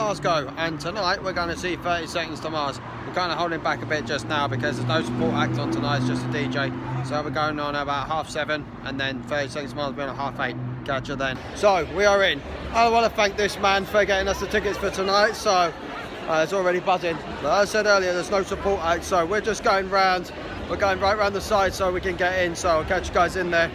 Glasgow, and tonight we're going to see 30 Seconds to Mars. We're kind of holding back a bit just now because there's no support act on tonight, it's just a DJ. So we're going on about 7:30, and then 30 Seconds to Mars will be on at 8:30. Catch you then. So we are in. I want to thank this man for getting us the tickets for tonight. So it's already buzzing. But as I said earlier, there's no support act, so we're just going round. We're going right round the side so we can get in. So I'll catch you guys in there.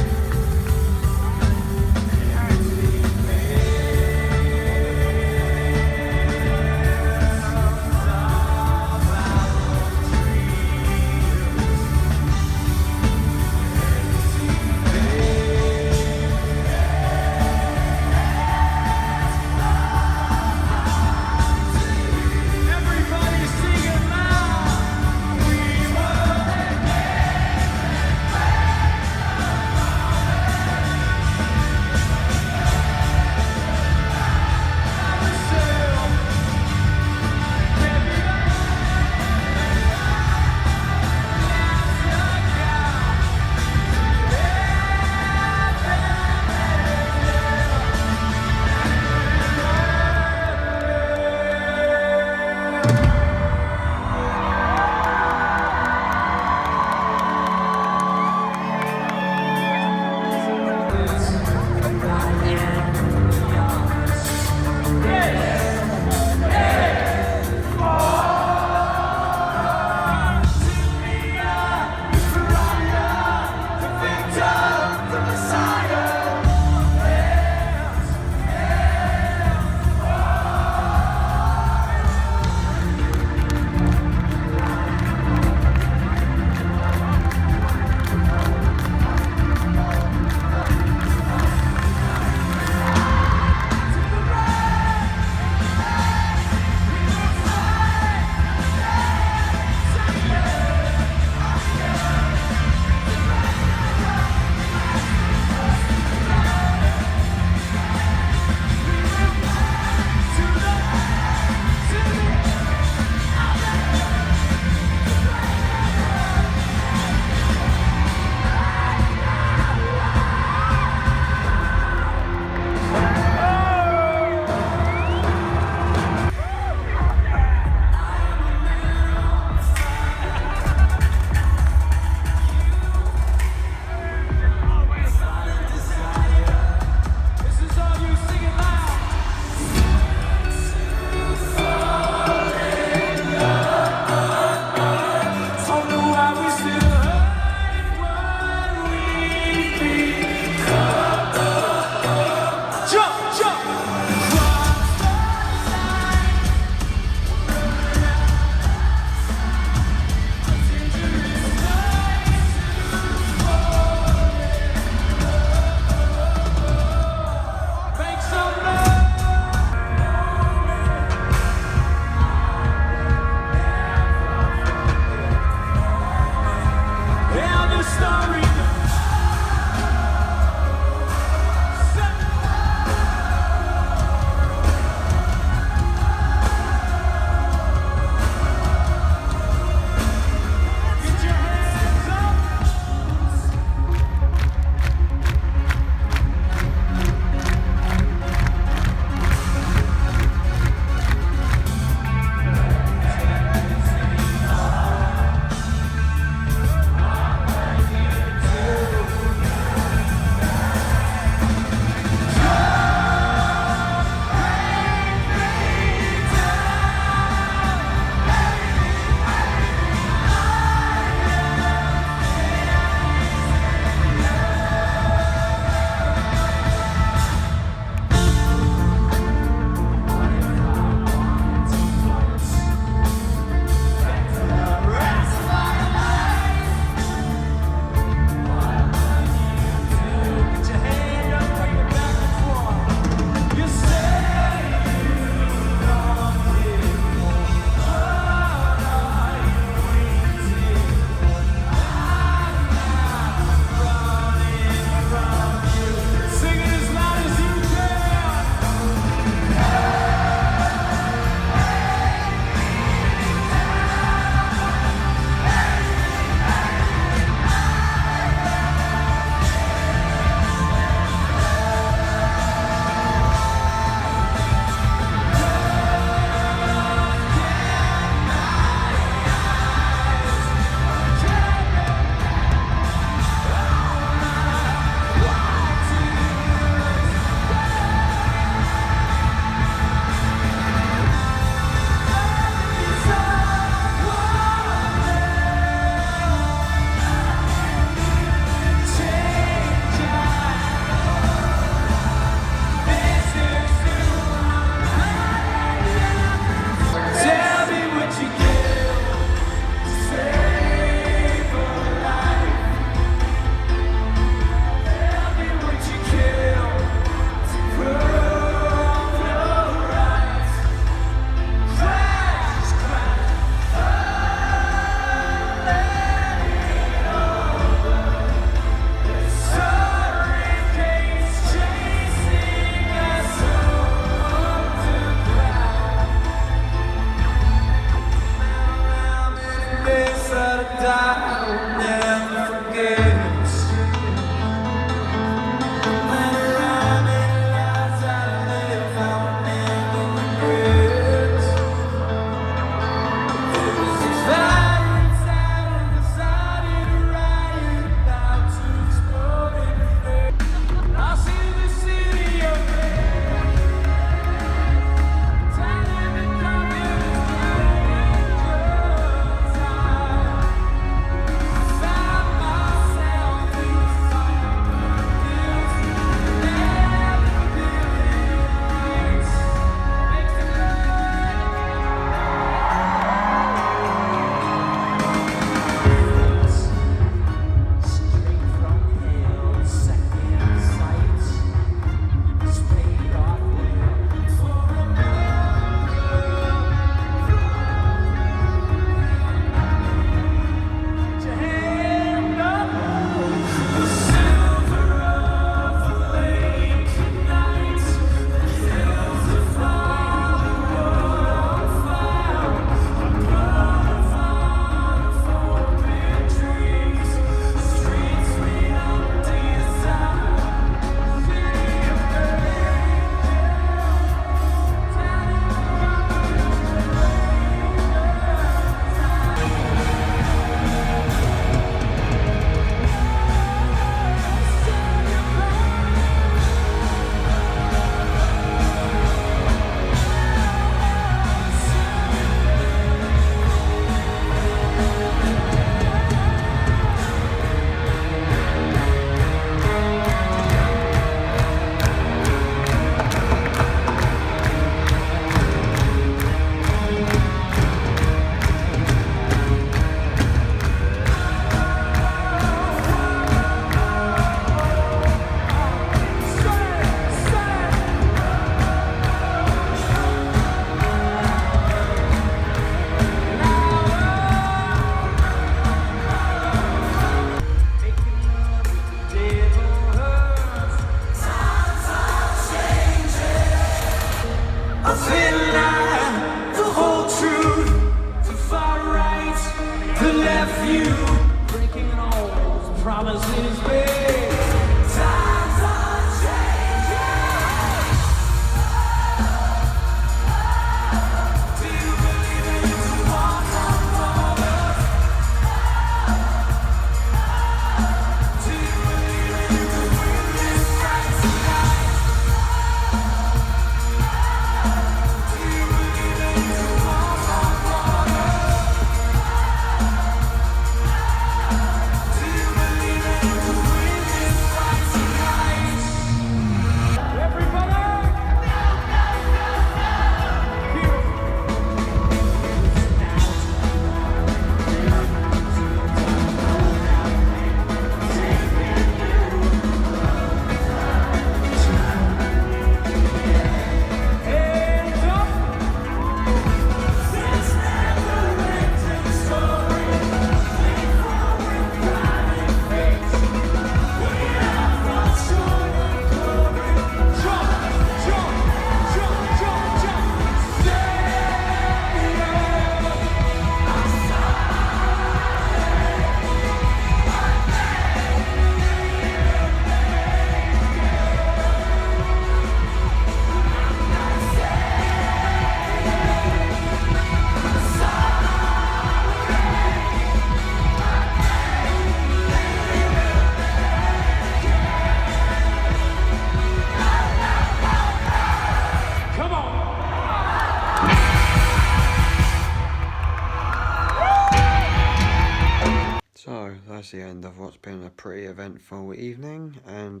that's the end of what's been a pretty eventful evening, and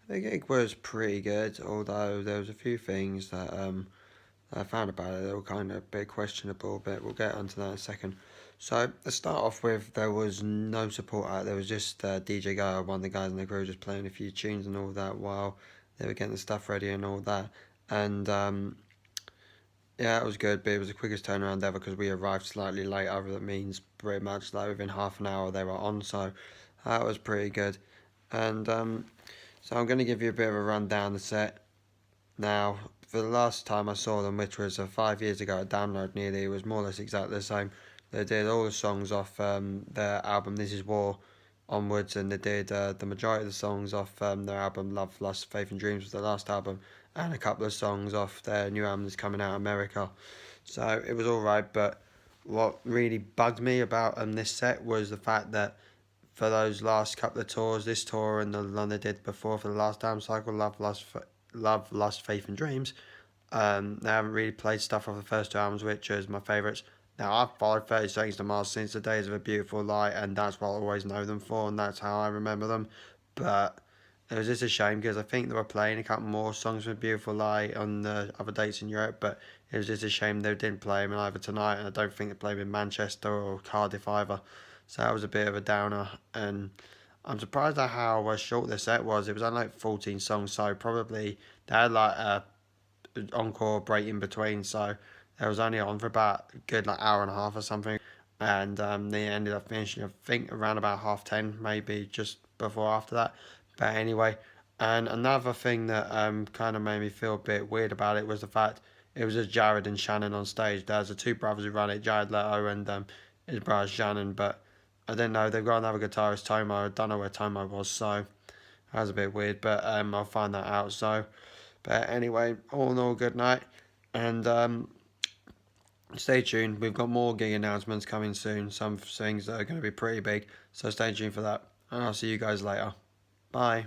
the gig was pretty good, although there was a few things that I found about it that were kind of a bit questionable, but we'll get onto that in a second. So, to start off with, there was no support act, there was just DJ Guy, one of the guys in the crew, just playing a few tunes and all that while they were getting the stuff ready and all that, and yeah, it was good, but it was the quickest turnaround ever because we arrived slightly later. That means pretty much like within half an hour they were on, so that was pretty good. And so I'm going to give you a bit of a rundown of the set. Now, for the last time I saw them, which was 5 years ago at Download nearly, it was more or less exactly the same. They did all the songs off their album This Is War onwards, and they did the majority of the songs off their album Love, Lust, Faith and Dreams was the last album, and a couple of songs off their new album that's coming out in America. So it was alright, but what really bugged me about this set was the fact that for those last couple of tours, this tour and the one they did before for the last album cycle, Love, Lust, Faith and Dreams, they haven't really played stuff off the first two albums, which is my favourites. Now, I've followed 30 Seconds to Mars since the days of A Beautiful Lie, and that's what I always know them for, and that's how I remember them. But it was just a shame because I think they were playing a couple more songs from Beautiful Lie on the other dates in Europe, but it was just a shame they didn't play them either tonight, and I don't think they played in Manchester or Cardiff either. So that was a bit of a downer, and I'm surprised at how short the set was. It was only like 14 songs, so probably they had like a encore break in between, so it was only on for about a good like hour and a half or something, and they ended up finishing I think around about 10:30, maybe just before after that. But anyway, and another thing that kind of made me feel a bit weird about it was the fact it was just Jared and Shannon on stage. There's the two brothers who run it, Jared Leto and his brother Shannon, but I didn't know they've got another guitarist, Tomo. I don't know where Tomo was, so that was a bit weird, but I'll find that out. So, but anyway, all in all, good night, and stay tuned. We've got more gig announcements coming soon. Some things that are going to be pretty big, so stay tuned for that. And I'll see you guys later. Bye.